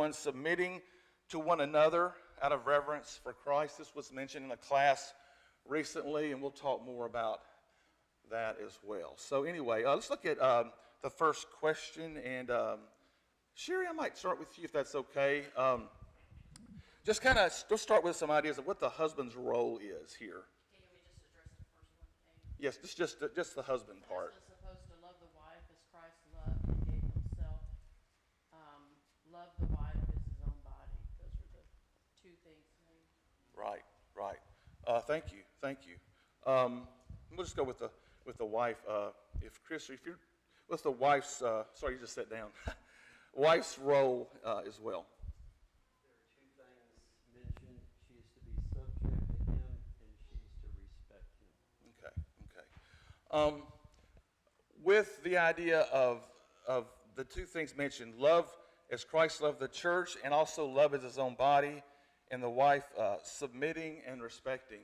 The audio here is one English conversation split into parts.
21, submitting to one another out of reverence for Christ. This was mentioned in a class recently, and we'll talk more about that as well. So anyway, let's look at the first question. And Sherry, I might start with you if that's okay. Just kind of, let's start with some ideas of what the husband's role is here. Can we just address the first one, Kate? Yes, just the husband part. The husband is supposed to love the wife as Christ loved and gave himself. Love the wife as his own body. Those are the two things. Right. Thank you. We'll just go with the wife. If Chris, what's the wife's? Sorry, you just sat down. Wife's role as well. There are two things mentioned. She is to be subject to him, and she's to respect him. Okay. With the idea of the two things mentioned, love as Christ loved the church, and also love as his own body, and the wife submitting and respecting.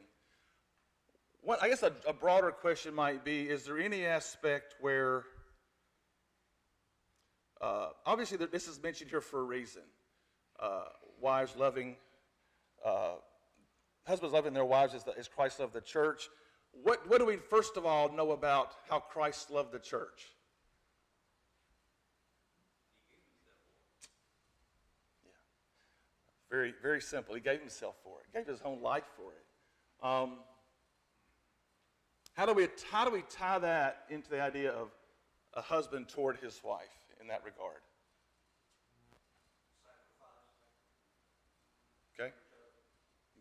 I guess a broader question might be, is there any aspect where, obviously this is mentioned here for a reason, husbands loving their wives as Christ loved the church. What do we first of all know about how Christ loved the church? Yeah, very, very simple. He gave himself for it. He gave his own life for it. How do we tie that into the idea of a husband toward his wife in that regard?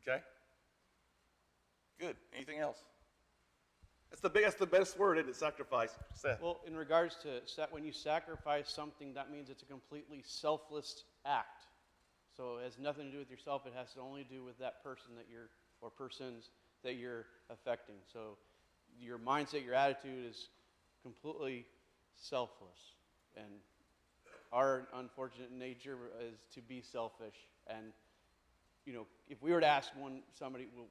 Okay. Good. Anything else? That's the best word, isn't it? Sacrifice. Seth. Well, in regards to when you sacrifice something, that means it's a completely selfless act. So it has nothing to do with yourself. It has to only do with that person or persons that you're affecting. So your mindset, your attitude is completely selfless. And our unfortunate nature is to be selfish. And, if we were to ask somebody, well,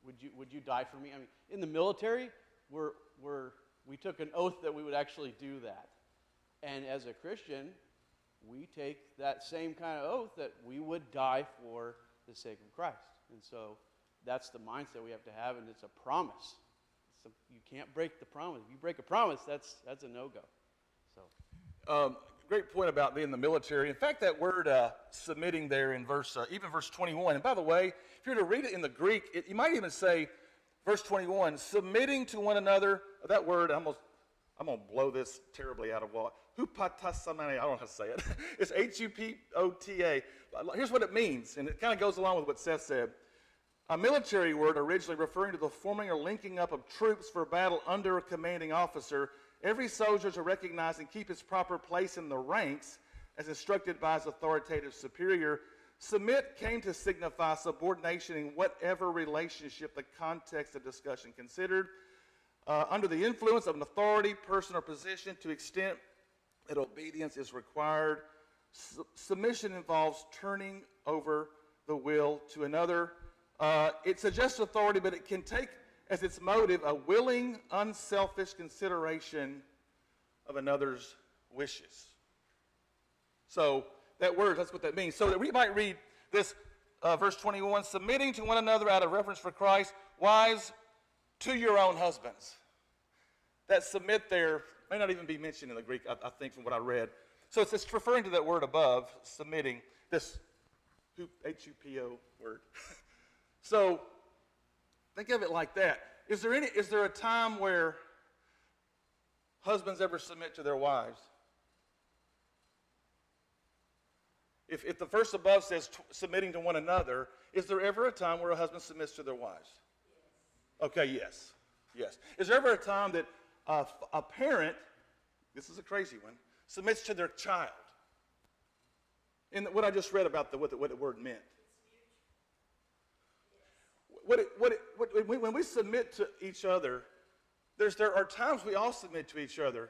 would you die for me? I mean, in the military, we took an oath that we would actually do that. And as a Christian, we take that same kind of oath that we would die for the sake of Christ. And so that's the mindset we have to have, and it's a promise. You can't break the promise. If you break a promise, that's a no-go. So, great point about being in the military. In fact, that word submitting there in verse 21. And by the way, if you were to read it in the Greek, you might even say, verse 21, submitting to one another. That word, I'm going to blow this terribly out of water. Hupatasamane, I don't know how to say it. It's Hupota. Here's what it means, and it kind of goes along with what Seth said. A military word originally referring to the forming or linking up of troops for battle under a commanding officer. Every soldier to recognize and keep his proper place in the ranks as instructed by his authoritative superior. Submit came to signify subordination in whatever relationship the context of discussion considered. Under the influence of an authority, person, or position to the extent that obedience is required. Submission involves turning over the will to another. It suggests authority, but it can take as its motive a willing, unselfish consideration of another's wishes. So that word, that's what that means. So that we might read this verse 21, submitting to one another out of reverence for Christ, wives, to your own husbands. That submit there may not even be mentioned in the Greek, I think, from what I read. So it's referring to that word above, submitting, this H-U-P-O word. So think of it like that. Is there a time where husbands ever submit to their wives? If the verse above says submitting to one another, is there ever a time where a husband submits to their wives? Yes. Okay, yes. Is there ever a time that a parent, this is a crazy one, submits to their child? In what I just read about what the word meant. When we submit to each other, there are times we all submit to each other.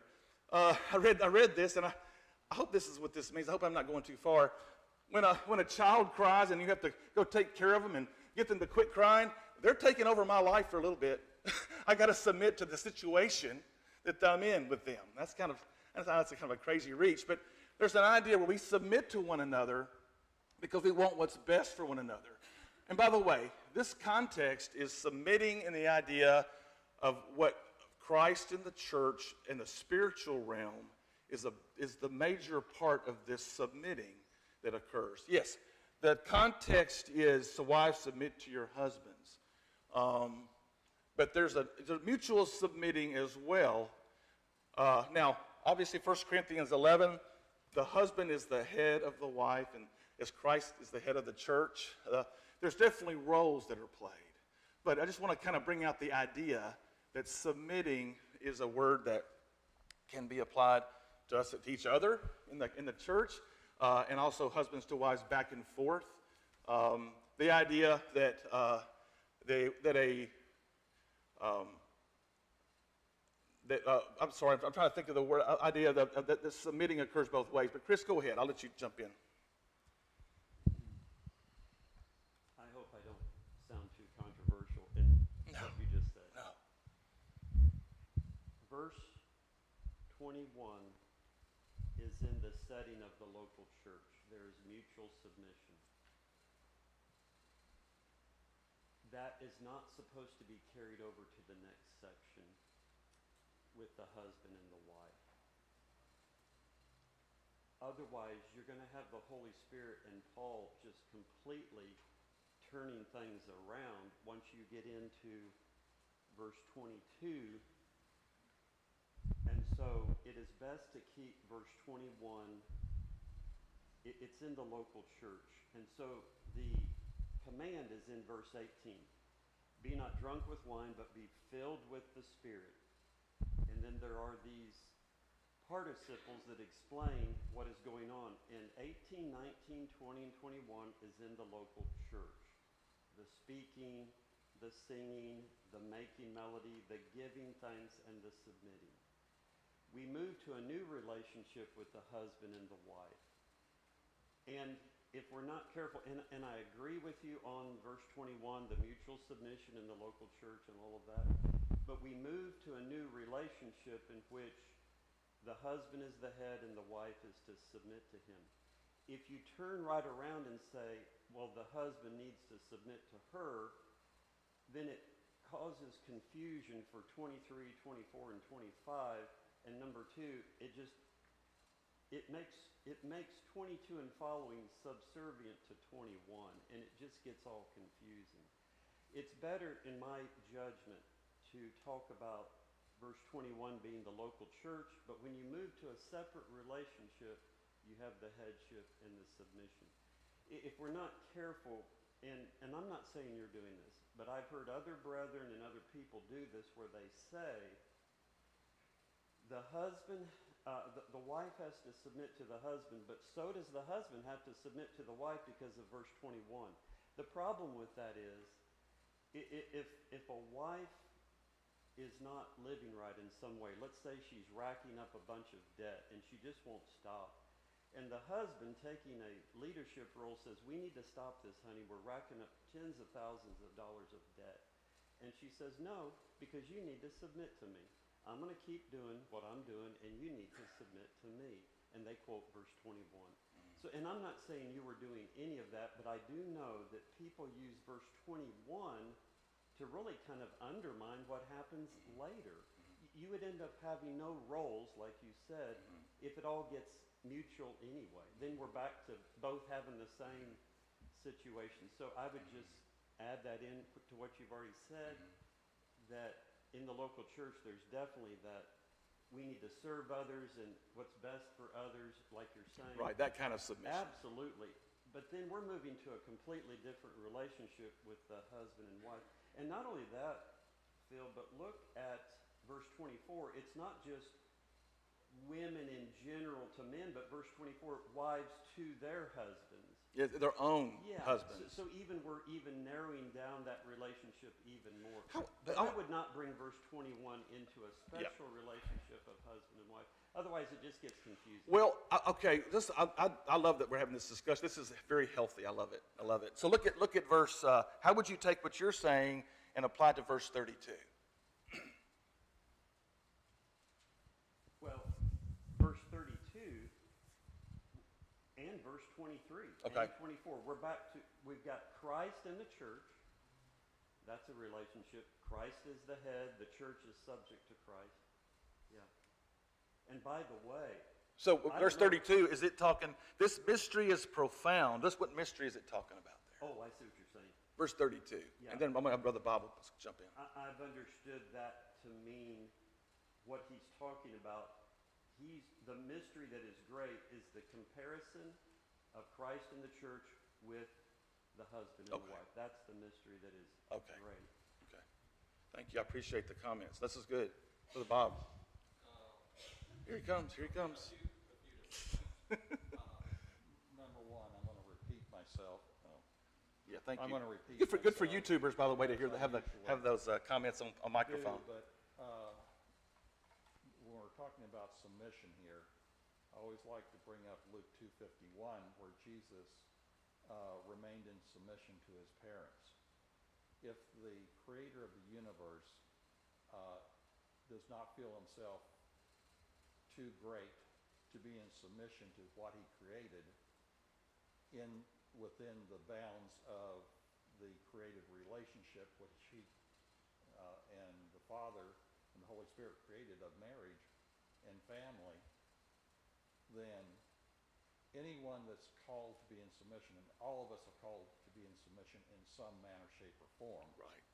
I read this, and I hope this is what this means. I hope I'm not going too far. When a child cries and you have to go take care of them and get them to quit crying, they're taking over my life for a little bit. I got to submit to the situation that I'm in with them. That's kind of a crazy reach, but there's an idea where we submit to one another because we want what's best for one another. And by the way, this context is submitting in the idea of what Christ in the church in the spiritual realm is the major part of this submitting that occurs. Yes, the context is, so wives, submit to your husbands. But there's a mutual submitting as well. Now, obviously, 1 Corinthians 11, the husband is the head of the wife, and as Christ is the head of the church, there's definitely roles that are played. But I just want to kind of bring out the idea that submitting is a word that can be applied to us, to each other in the church, and also husbands to wives back and forth. The idea that I'm sorry, I'm trying to think of the word, idea that the submitting occurs both ways. But Chris, go ahead. I'll let you jump in. I hope I don't sound too controversial in what you just said. No. Verse 21 is in the setting of the local church. There is mutual submission. That is not supposed to be carried over to the next section with the husband and the wife. Otherwise, you're going to have the Holy Spirit and Paul just completely turning things around once you get into verse 22. And so it is best to keep verse 21, it's in the local church. And so the command is in verse 18. Be not drunk with wine, but be filled with the Spirit. And then there are these participles that explain what is going on. In 18, 19, 20, and 21 is in the local church. The speaking, the singing, the making melody, the giving thanks, and the submitting. We move to a new relationship with the husband and the wife. And if we're not careful, and I agree with you on verse 21, the mutual submission in the local church and all of that, but we move to a new relationship in which the husband is the head and the wife is to submit to him. If you turn right around and say, well, the husband needs to submit to her, then it causes confusion for 23, 24, and 25. And number two, it makes 22 and following subservient to 21, and it just gets all confusing. It's better, in my judgment, to talk about verse 21 being the local church, but when you move to a separate relationship, you have the headship and the submission. If we're not careful, and I'm not saying you're doing this, but I've heard other brethren and other people do this where they say the husband, the wife has to submit to the husband, but so does the husband have to submit to the wife because of verse 21. The problem with that is if a wife is not living right in some way, let's say she's racking up a bunch of debt and she just won't stop, and the husband taking a leadership role says, we need to stop this, honey, we're racking up tens of thousands of dollars of debt. And she says, no, because you need to submit to me. I'm going to keep doing what I'm doing, and you need to submit to me. And they quote verse 21. So, and I'm not saying you were doing any of that, but I do know that people use verse 21 to really kind of undermine what happens later. You would end up having no roles, like you said, if it all gets mutual anyway. Then we're back to both having the same situation. So I would just add that in to what you've already said, that in the local church, there's definitely that we need to serve others and what's best for others, like you're saying. Right, that kind of submission. Absolutely. But then we're moving to a completely different relationship with the husband and wife. And not only that, Phil, but look at verse 24. It's not just women in general to men, but verse 24, wives to their husbands. Yeah, their own husbands. So we're narrowing down that relationship even more. But I would not bring verse 21 into a special relationship of husband and wife. Otherwise, it just gets confusing. Well, okay, I love that we're having this discussion. This is very healthy. I love it. I love it. So look at verse. How would you take what you're saying and apply it to verse 32? Well, verse 32 and verse 23 Okay. and 24. We've got Christ in the church. That's a relationship. Christ is the head. The church is subject to Christ. Yeah. And by the way, So I verse don't know- 32, is it talking, this mystery is profound. What mystery is it talking about there? oh, I see what you're saying. Verse 32. Yeah. And then I'm going to have Brother Bob jump in. I've understood that to mean what he's talking about. The mystery that is great is the comparison of Christ and the church with the husband and the Okay. wife. That's the mystery that is Okay. great. Okay. Thank you. I appreciate the comments. This is good. Brother Bob. Here he comes. Here he comes. Number one, I'm going to repeat myself. Yeah, thank I'm you. going to repeat Good for myself. YouTubers, by the way, to hear Yes, have those comments on microphone. But when we're talking about submission here, I always like to bring up Luke 2:51, where Jesus remained in submission to his parents. If the creator of the universe does not feel himself too great to be in submission to what he created within the bounds of the creative relationship which he and the Father and the Holy Spirit created of marriage and family, then anyone that's called to be in submission, and all of us are called to be in submission in some manner, shape, or form, Right.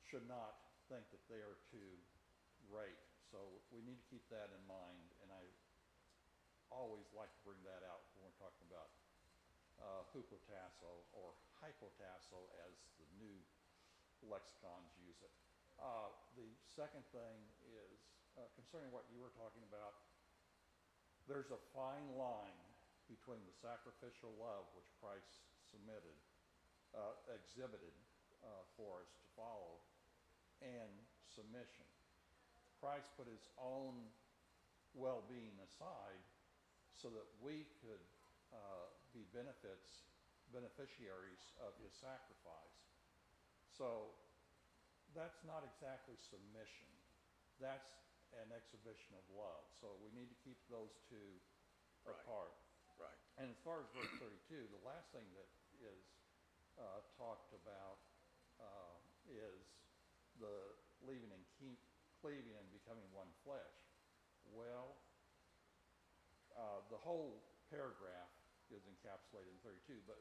should not think that they are too great. So we need to keep that in mind, and I always like to bring that out when we're talking about hupotasso or hypotasso as the new lexicons use it. The second thing is concerning what you were talking about, there's a fine line between the sacrificial love which Christ exhibited for us to follow and submission. Christ put his own well-being aside so that we could be beneficiaries of his sacrifice. So that's not exactly submission. That's an exhibition of love. So we need to keep those two Right. apart. Right. And as far as verse 32, the last thing that is talked about is the leaving and cleaving and becoming one flesh. Well, the whole paragraph is encapsulated in 32, but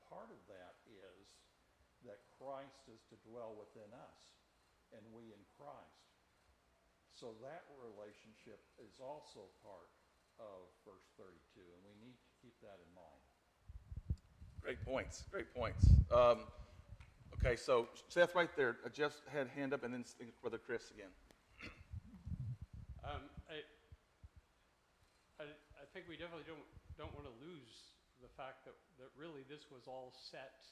part of that is that Christ is to dwell within us, and we in Christ. So that relationship is also part of verse 32, and we need to keep that in mind. Great points. Great points. Okay, so Seth, right there. Jeff had hand up, and then Brother Chris again. I think we definitely don't want to lose the fact that really this was all set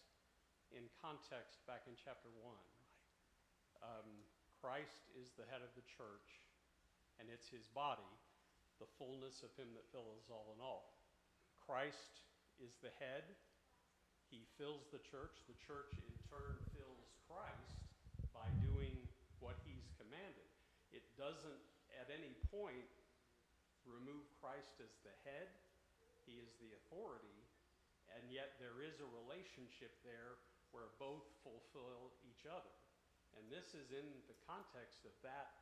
in context back in chapter 1. Christ is the head of the church, and it's his body, the fullness of him that fills all in all. Christ is the head. He fills the church. The church in turn fills Christ by doing what he's commanded. It doesn't at any point remove Christ as the head. He is the authority, and yet there is a relationship there where both fulfill each other. And this is in the context of that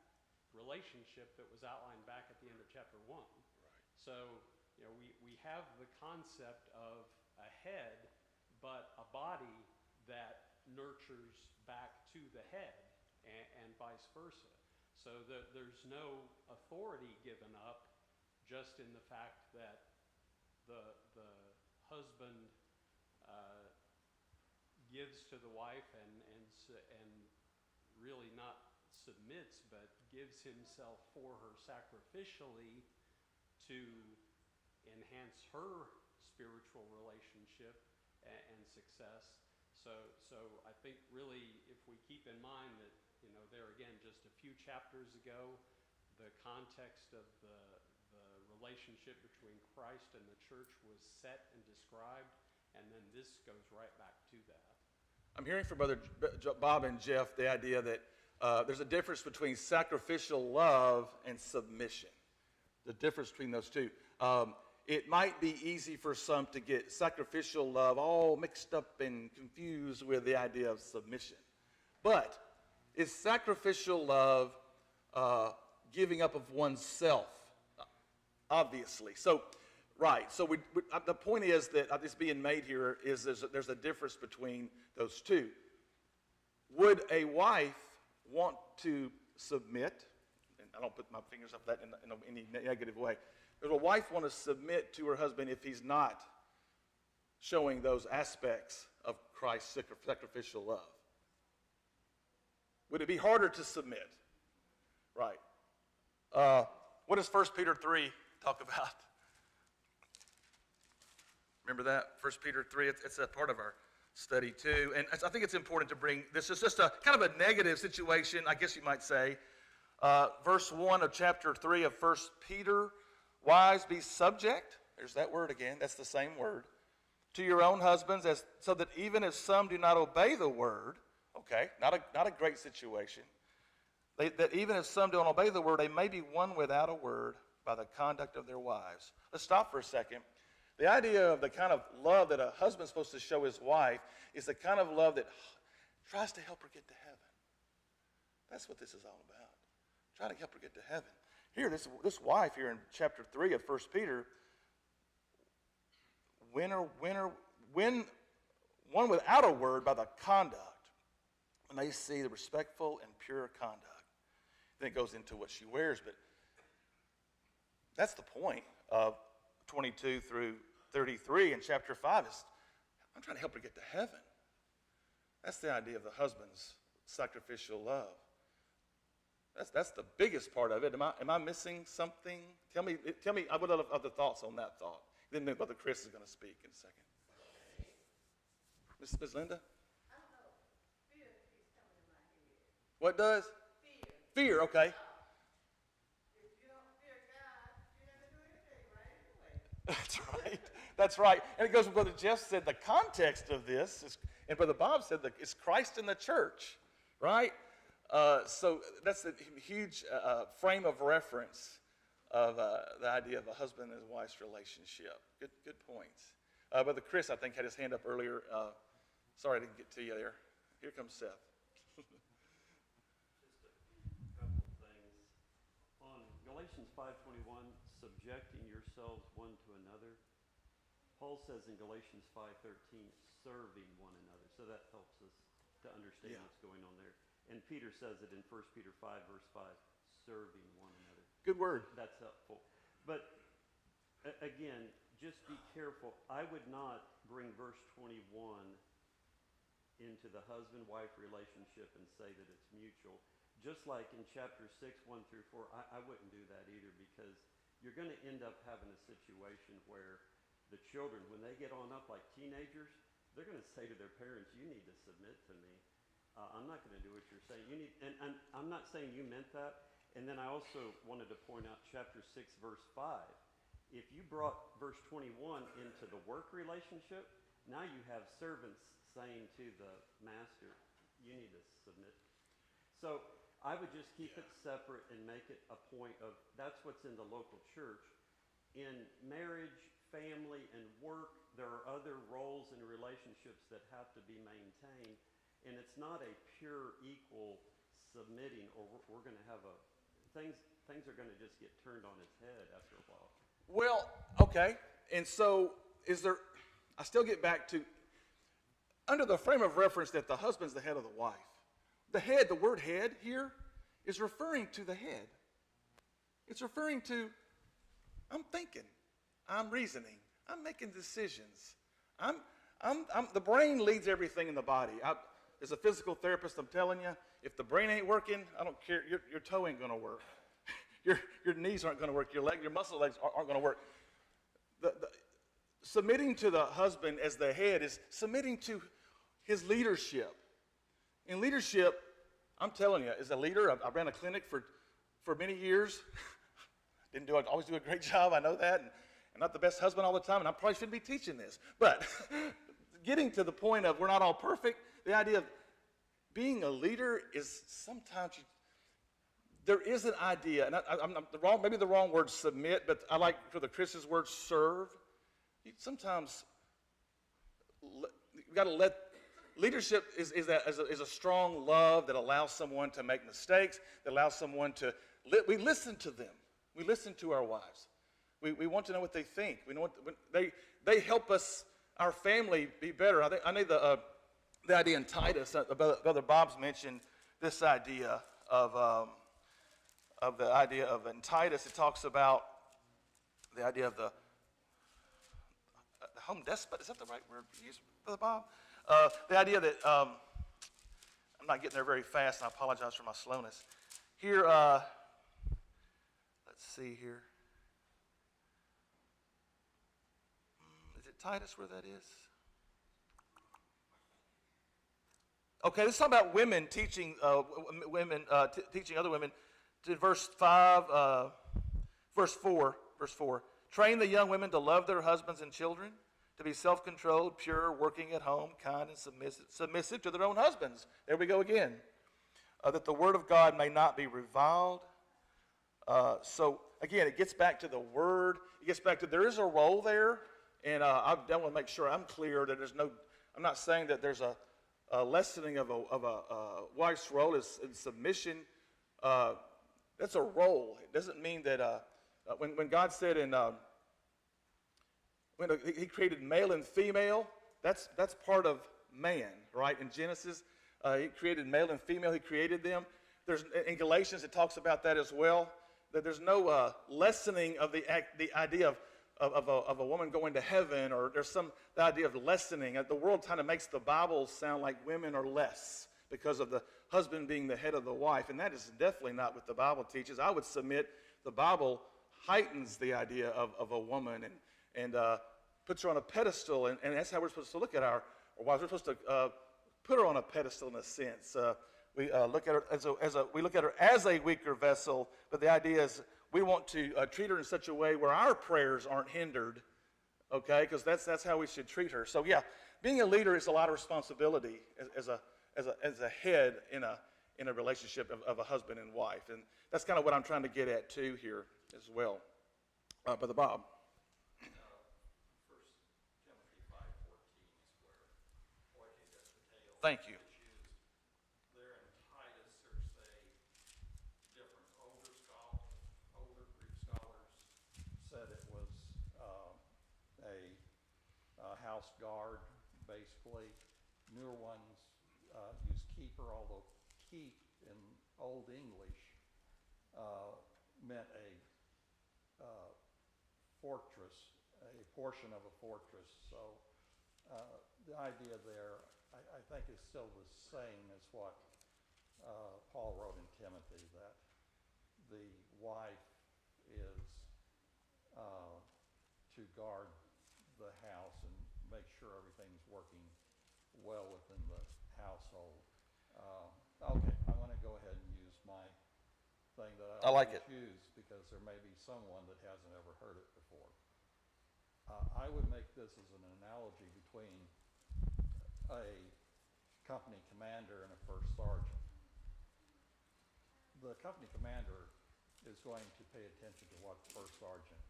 relationship that was outlined back at the end of chapter 1. Right. So, we have the concept of a head, but a body that nurtures back to the head, and vice versa. So there's no authority given up, just in the fact that the husband gives to the wife and really not submits, but gives himself for her sacrificially to enhance her spiritual relationship and success. So I think really, if we keep in mind that, there again, just a few chapters ago, the context of the relationship between Christ and the church was set and described, and then this goes right back to that. I'm hearing from Brother Bob and Jeff the idea that there's a difference between sacrificial love and submission. The difference between those two. it might be easy for some to get sacrificial love all mixed up and confused with the idea of submission. But is sacrificial love giving up of oneself? Obviously. So, right. So the point is that it's being made here is there's a difference between those two. Would a wife want to submit? And I don't put my fingers up that in any negative way. Does a wife want to submit to her husband if he's not showing those aspects of Christ's sacrificial love? Would it be harder to submit? Right. What does 1 Peter 3 talk about? Remember that? 1 Peter 3, it's a part of our study too. And I think it's important to bring, this is just a kind of a negative situation, I guess you might say. Verse 1 of chapter 3 of 1 Peter, wives, be subject, there's that word again, that's the same word, to your own husbands, so that even if some do not obey the word, okay, not a great situation, that even if some don't obey the word, they may be won without a word by the conduct of their wives. Let's stop for a second. The idea of the kind of love that a husband's supposed to show his wife is the kind of love that tries to help her get to heaven. That's what this is all about. Trying to help her get to heaven. Here, this wife here in chapter 3 of 1 Peter, win one without a word by the conduct, when they see the respectful and pure conduct. Then it goes into what she wears, but that's the point of 22 through 33 in chapter 5 is I'm trying to help her get to heaven. That's the idea of the husband's sacrificial love. That's the biggest part of it. Am I missing something? Tell me what other thoughts on that thought. Then Brother Chris is going to speak in a second. Ms. Linda? I don't know. Fear keeps coming in my head. What does? Fear. Fear, okay. If you don't fear God, you're not going to do anything right anyway. That's right. That's right. And it goes with Brother Jeff said the context of this is, and Brother Bob said that it's Christ in the church, right? So that's a huge frame of reference of the idea of a husband and his wife's relationship. Good points. Brother Chris, I think, had his hand up earlier. Sorry I didn't get to you there. Here comes Seth. Just a couple of things. On Galatians 5:21, subjecting yourselves one to another, Paul says in Galatians 5:13, serving one another. So that helps us to understand what's going on there. And Peter says it in 1 Peter 5, verse 5, serving one another. Good word. That's helpful. But again, just be careful. I would not bring verse 21 into the husband-wife relationship and say that it's mutual. Just like in chapter 6, 1 through 4, I wouldn't do that either, because you're going to end up having a situation where the children, when they get on up like teenagers, they're going to say to their parents, you need to submit to me. I'm not going to do what you're saying. You need, and I'm not saying you meant that. And then I also wanted to point out chapter 6, verse 5. If you brought verse 21 into the work relationship, now you have servants saying to the master, you need to submit. So I would just keep it separate and make it a point of that's what's in the local church. In marriage, family, and work, there are other roles and relationships that have to be maintained. And it's not a pure equal submitting, or we're going to have things are going to just get turned on its head after a while. Well, okay. And so I still get back to, under the frame of reference that the husband's the head of the wife. The word head here is referring to the head. It's referring to, I'm thinking, I'm reasoning, I'm making decisions. The brain leads everything in the body. As a physical therapist, I'm telling you, if the brain ain't working, I don't care, your toe ain't going to work. Your knees aren't going to work. Your muscle legs aren't going to work. Submitting to the husband as the head is submitting to his leadership. In leadership, I'm telling you, as a leader, I ran a clinic for many years. Didn't always do a great job, I know that, and not the best husband all the time, and I probably shouldn't be teaching this. But getting to the point of we're not all perfect, the idea of being a leader is sometimes there is an idea, and I'm not the wrong, maybe the wrong word submit, but I like for the Christian's word serve. Sometimes you've got to let leadership is a strong love that allows someone to make mistakes, that allows someone to we listen to them. We listen to our wives. We want to know what they think. We know they help us, our family, be better. I know the idea in Titus. Brother Bob's mentioned this idea of the idea of in Titus. It talks about the idea of the home despot. Is that the right word to use, Brother Bob? The idea that I'm not getting there very fast, and I apologize for my slowness. Here, let's see here. Is it Titus where that is? Okay, this is talking about women teaching teaching other women. To verse 5, verse 4. Train the young women to love their husbands and children, to be self-controlled, pure, working at home, kind, and submissive to their own husbands. There we go again. That the word of God may not be reviled. So, again, it gets back to the word. It gets back to there is a role there, and I want to make sure I'm clear that I'm not saying that there's a lessening of a wife's role in submission. That's a role. It doesn't mean that when God said when he created male and female, that's part of man, right? In Genesis, he created male and female. He created them. In Galatians, it talks about that as well. That there's no lessening of the idea of a woman going to heaven, or there's the idea of lessening. The world kind of makes the Bible sound like women are less because of the husband being the head of the wife, and that is definitely not what the Bible teaches. I would submit the Bible heightens the idea of a woman and puts her on a pedestal, and that's how we're supposed to look at our wives. We're supposed to put her on a pedestal in a sense. We look at her as a weaker vessel, but the idea is we want to treat her in such a way where our prayers aren't hindered, okay? Because that's how we should treat her. So yeah, being a leader is a lot of responsibility as a head in a relationship of a husband and wife, and that's kind of what I'm trying to get at too here as well. Brother Bob. Thank you. There in Titus, there's different older Greek scholars said it was a house guard, basically. Newer ones use keeper, although keep in Old English meant a fortress, a portion of a fortress. So the idea there, I think, is still the same as what Paul wrote in Timothy, that the wife is to guard the house and make sure everything's working well within the household. Okay, I want to go ahead and use my thing that I like it. use, because there may be someone that hasn't ever heard it before. I would make this as an analogy between a company commander and a first sergeant. The company commander is going to pay attention to what the first sergeant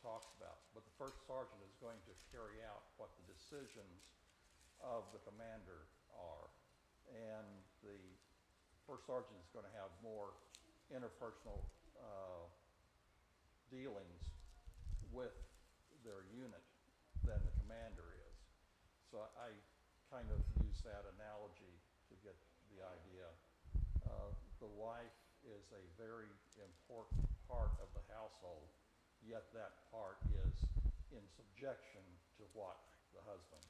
talks about, but the first sergeant is going to carry out what the decisions of the commander are, and the first sergeant is going to have more interpersonal dealings with their unit than the commander is. So I kind of use that analogy to get the idea. The wife is a very important part of the household, yet that part is in subjection to what the husband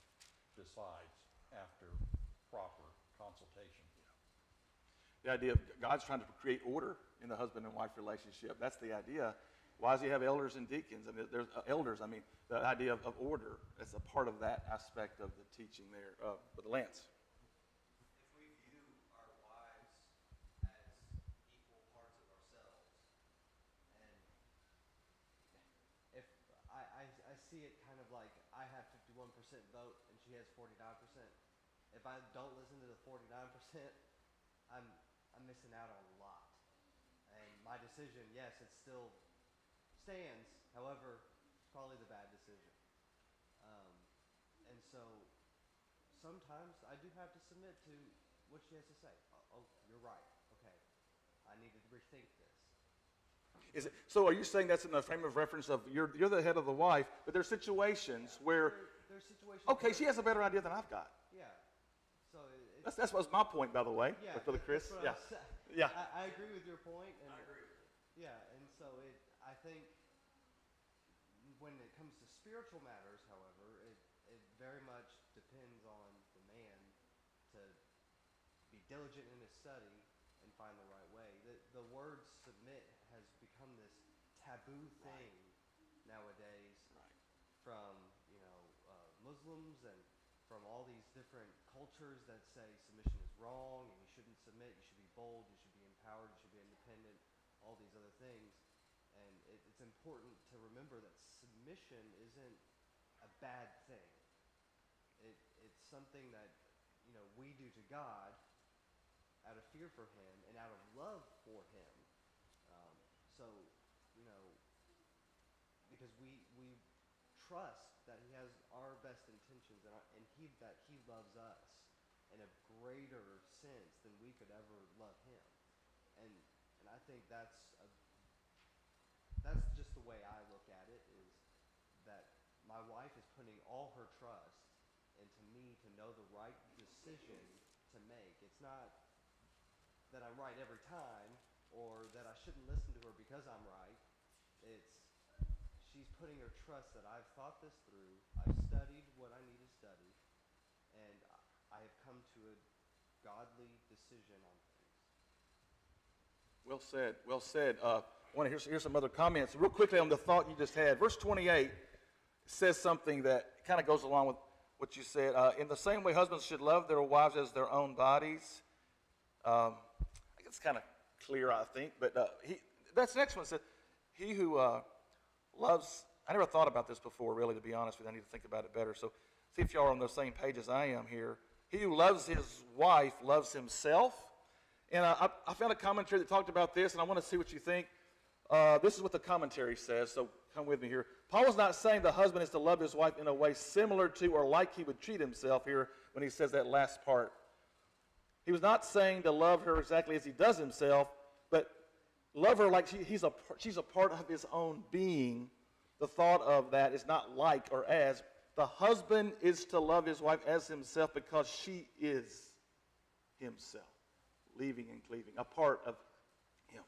decides after proper consultation. The idea of God's trying to create order in the husband and wife relationship. That's the idea. Why does he have elders and deacons? I mean, there's elders. I mean, the idea of order is a part of that aspect of the teaching there. With Lance. If we view our wives as equal parts of ourselves, and if I see it kind of like I have 51% vote and she has 49%. If I don't listen to the 49%, I'm missing out on a lot. my decision, yes, it still stands. However, it's probably the bad decision. And so sometimes I do have to submit to what she has to say. Oh, you're right. Okay, I need to rethink this. So are you saying that's in the frame of reference of you're the head of the wife, but there's situations where, There's situations. okay, where, she has a better idea than I've got. Yeah. So it's, That's was my point, by the way, yeah, for the Chris. that's what I Yeah, was saying. yeah. I agree with your point. And I agree. Yeah, and so I think when it comes to spiritual matters, however, it very much depends on the man to be diligent in his study and find the right way. The word submit has become this taboo thing nowadays from Muslims and from all these different cultures that say submission is wrong and you shouldn't submit, you should be bold, you should be empowered, you should be independent, all these other things. And it's important to remember that submission isn't a bad thing. It's something that we do to God out of fear for Him and out of love for Him. So because we trust that He has our best intentions and that He loves us in a greater sense than we could ever love Him. And I think that's just the way I look at it, is that my wife is putting all her trust into me to know the right decision to make. It's not that I'm right every time or that I shouldn't listen to her because I'm right. She's putting her trust that I've thought this through, I've studied what I need to study, and I have come to a godly decision on things. Well said. Well said. I want to hear some other comments. Real quickly on the thought you just had. Verse 28 says something that kind of goes along with what you said. In the same way, husbands should love their wives as their own bodies. I think it's kind of clear, I think. But that's the next one. It said, he who loves... I never thought about this before, really, to be honest with you. I need to think about it better. So see if y'all are on the same page as I am here. He who loves his wife loves himself. And I found a commentary that talked about this, and I want to see what you think. This is what the commentary says, so come with me here. Paul is not saying the husband is to love his wife in a way similar to or like he would treat himself here when he says that last part. He was not saying to love her exactly as he does himself, but love her like she's a part of his own being. The thought of that is not like or as. The husband is to love his wife as himself because she is himself, leaving and cleaving, a part of him.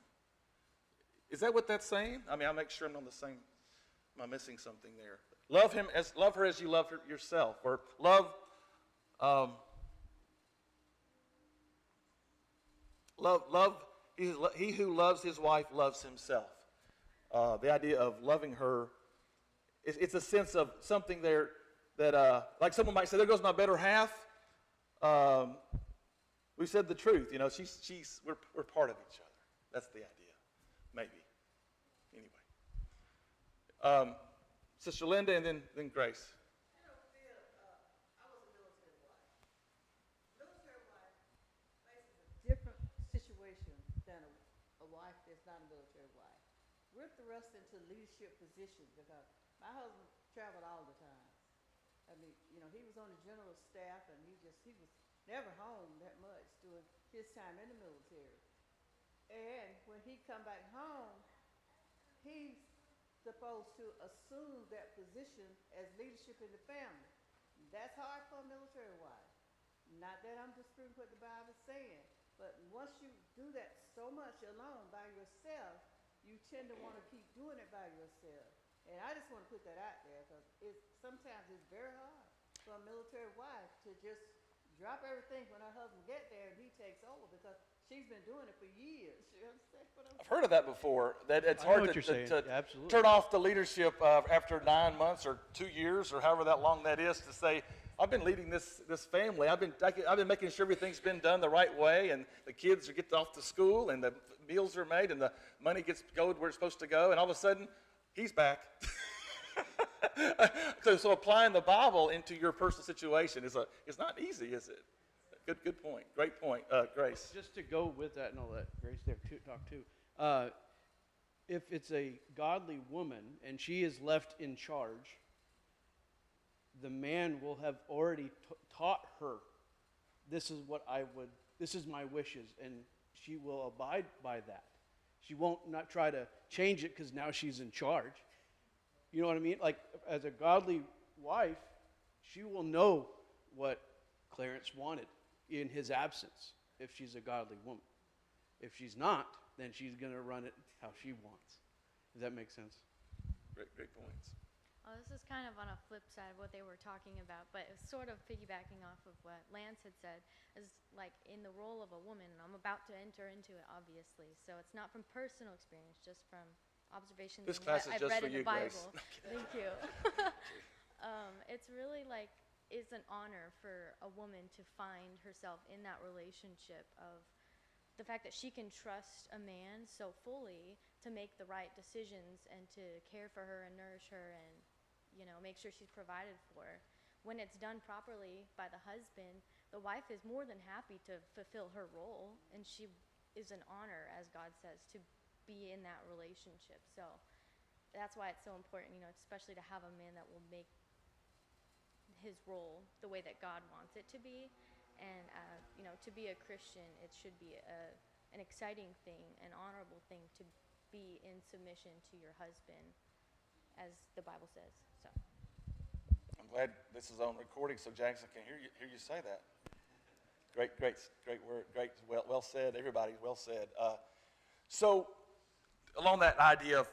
Is that what that's saying? I mean, I'll make sure I'm on the same. Am I missing something there? Love her as you love yourself, or love. He who loves his wife loves himself. The idea of loving her, it's a sense of something there that, like someone might say, there goes my better half. We said the truth, we're part of each other. That's the idea, maybe. Anyway, Sister Linda, and then Grace. I was a military wife. Military wife faces a different situation than a wife that's not a military wife. We're thrust into leadership positions because my husband traveled all the time. I mean, he was on the general staff, and he was never home that much during his time in the military. And when he come back home, he's supposed to assume that position as leadership in the family. That's hard for a military wife. Not that I'm disputing what the Bible's saying, but once you do that so much alone by yourself, you tend to want to keep doing it by yourself. And I just want to put that out there because sometimes it's very hard for a military wife to just drop everything when her husband get there and he takes over because she's been doing it for years. You understand what I'm saying? I've heard of that before, that it's I know hard what you're saying. to Absolutely. turn off the leadership after 9 months or 2 years or however that long that is to say, I've been leading this family. I've been making sure everything's been done the right way, and the kids are getting off to school, and the meals are made, and the money gets go where it's supposed to go, and all of a sudden, he's back. So applying the Bible into your personal situation is not easy, is it? Good point. Great point, Grace. Just to go with that and all that, Grace there talk too. if it's a godly woman and she is left in charge, the man will have already taught her, this is my wishes, and she will abide by that. She won't not try to change it because now she's in charge. You know what I mean? Like, as a godly wife, she will know what Clarence wanted in his absence if she's a godly woman. If she's not, then she's going to run it how she wants. Does that make sense? Great points. Oh, this is kind of on a flip side of what they were talking about, but it's sort of piggybacking off of what Lance had said, is like in the role of a woman, and I'm about to enter into it, obviously, so it's not from personal experience, just from observations This class is I've just read for in you, the Bible. Grace. Thank you. It's really like, it's an honor for a woman to find herself in that relationship of the fact that she can trust a man so fully to make the right decisions and to care for her and nourish her and, you know, make sure she's provided for. When it's done properly by the husband, the wife is more than happy to fulfill her role, and she is an honor, as God says, to be in that relationship. So that's why it's so important, you know, especially to have a man that will make his role the way that God wants it to be. And, you know, to be a Christian, it should be an exciting thing, an honorable thing to be in submission to your husband, as the Bible says. So I'm glad this is on recording so Jackson can hear you say that. Great word. Great, well said, everybody, well said. So along that idea of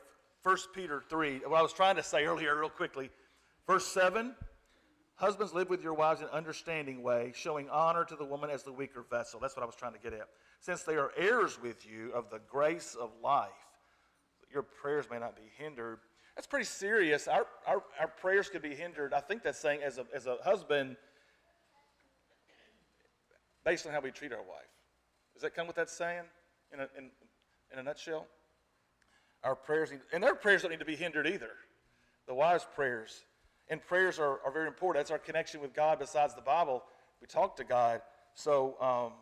1 Peter 3, what I was trying to say earlier real quickly, verse 7, husbands, live with your wives in an understanding way, showing honor to the woman as the weaker vessel. That's what I was trying to get at. Since they are heirs with you of the grace of life, your prayers may not be hindered. That's pretty serious. Our prayers could be hindered. I think that's saying as a husband, based on how we treat our wife. Is that kind of what that's saying in a nutshell? Our prayers, and their prayers don't need to be hindered either. The wives' prayers. And prayers are very important. That's our connection with God besides the Bible. We talk to God. So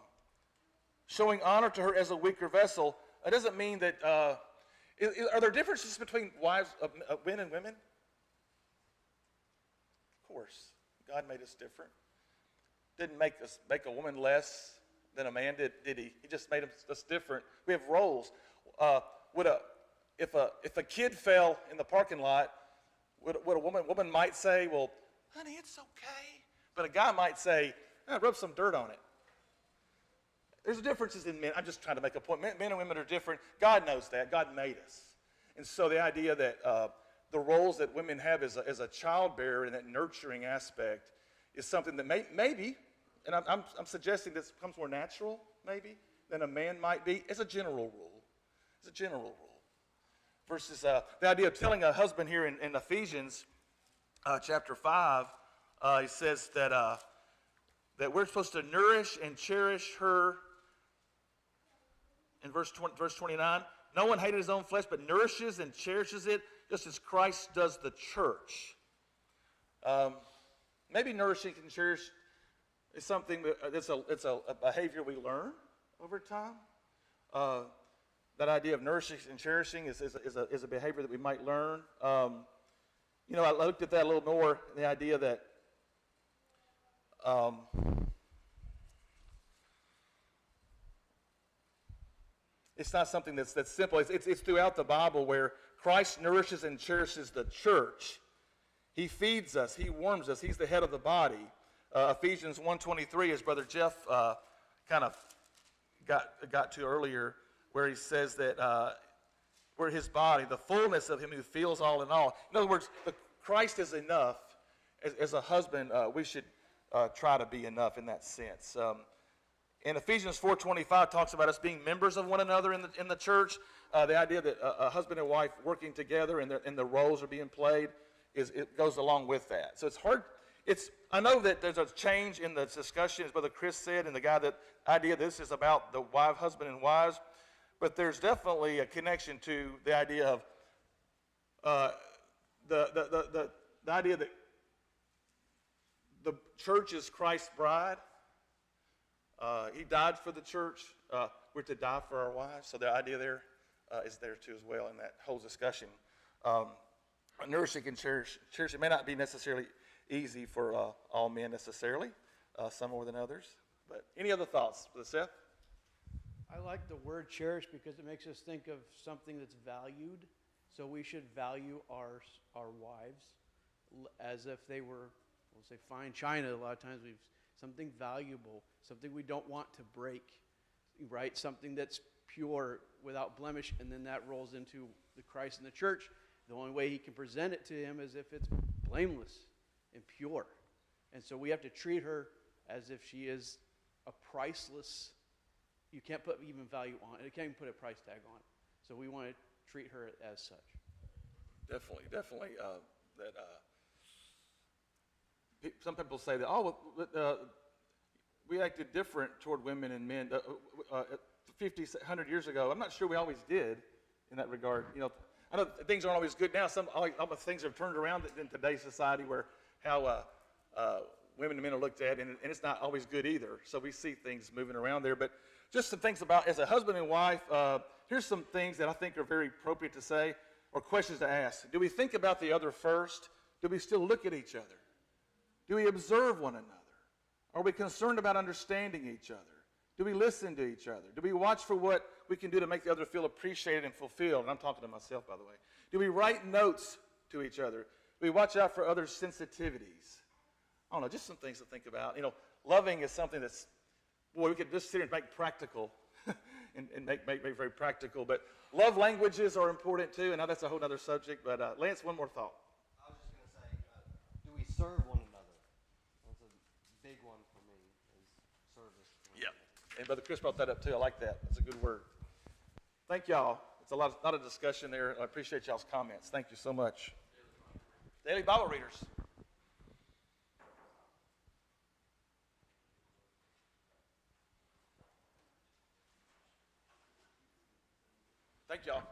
showing honor to her as a weaker vessel, it doesn't mean that, are there differences between wives of men and women? Of course. God made us different. Didn't make a woman less than a man, did he? He just made us different. We have roles. If a kid fell in the parking lot, what a woman might say, well, honey, it's okay. But a guy might say, rub some dirt on it. There's differences in men. I'm just trying to make a point. Men and women are different. God knows that. God made us. And so the idea that the roles that women have as a childbearer and that nurturing aspect is something that maybe, and I'm suggesting this becomes more natural, maybe, than a man might be, as a general rule. As a general rule. Versus the idea of telling a husband here in Ephesians chapter 5, he says that we're supposed to nourish and cherish her. In verse 29, no one hated his own flesh, but nourishes and cherishes it, just as Christ does the church. Maybe nourishing and cherish is something it's a behavior we learn over time. That idea of nourishing and cherishing is a behavior that we might learn. You know, I looked at that a little more, the idea that it's not something that's simple. It's throughout the Bible where Christ nourishes and cherishes the church. He feeds us. He warms us. He's the head of the body. Ephesians 1:23, as Brother Jeff kind of got to earlier, where he says that we're his body, the fullness of him who fills all in all. In other words, Christ is enough. As a husband, we should try to be enough in that sense. And Ephesians 4:25 talks about us being members of one another in the church. The idea that a husband and wife working together and the roles are being played, it goes along with that. So it's hard. I know that there's a change in the discussion, as Brother Chris said, and the idea this is about the husband and wives, but there's definitely a connection to the idea of the idea that the church is Christ's bride. He died for the church. We're to die for our wives. So the idea there is there too as well in that whole discussion. Nourishing and cherishing may not be necessarily easy for all men necessarily, some more than others. But any other thoughts, Brother Seth? I like the word cherish because it makes us think of something that's valued. So we should value our wives as if they were, we'll say, fine china. A lot of times we've something valuable, something we don't want to break, right? Something that's pure, without blemish, and then that rolls into the Christ in the church. The only way he can present it to him is if it's blameless and pure. And so we have to treat her as if she is a priceless, you can't put even value on it. You can't even put a price tag on it. So we want to treat her as such. Definitely. Some people say that, we acted different toward women and men 50, 100 years ago. I'm not sure we always did in that regard. I know things aren't always good now. Some things have turned around in today's society where how women and men are looked at, and it's not always good either. So we see things moving around there. But just some things about, as a husband and wife, here's some things that I think are very appropriate to say or questions to ask. Do we think about the other first? Do we still look at each other? Do we observe one another? Are we concerned about understanding each other? Do we listen to each other? Do we watch for what we can do to make the other feel appreciated and fulfilled? And I'm talking to myself, by the way. Do we write notes to each other? Do we watch out for others' sensitivities? I don't know, just some things to think about. Loving is something that's, boy, we could just sit here and make practical and make very practical. But love languages are important too, and now that's a whole other subject. But Lance, one more thought. I was just going to say, do we serve one another? That's a big one for me, is service. Yeah. And Brother Chris brought that up too. I like that. That's a good word. Thank y'all. It's a lot of discussion there. I appreciate y'all's comments. Thank you so much. Daily Bible readers. Thank y'all.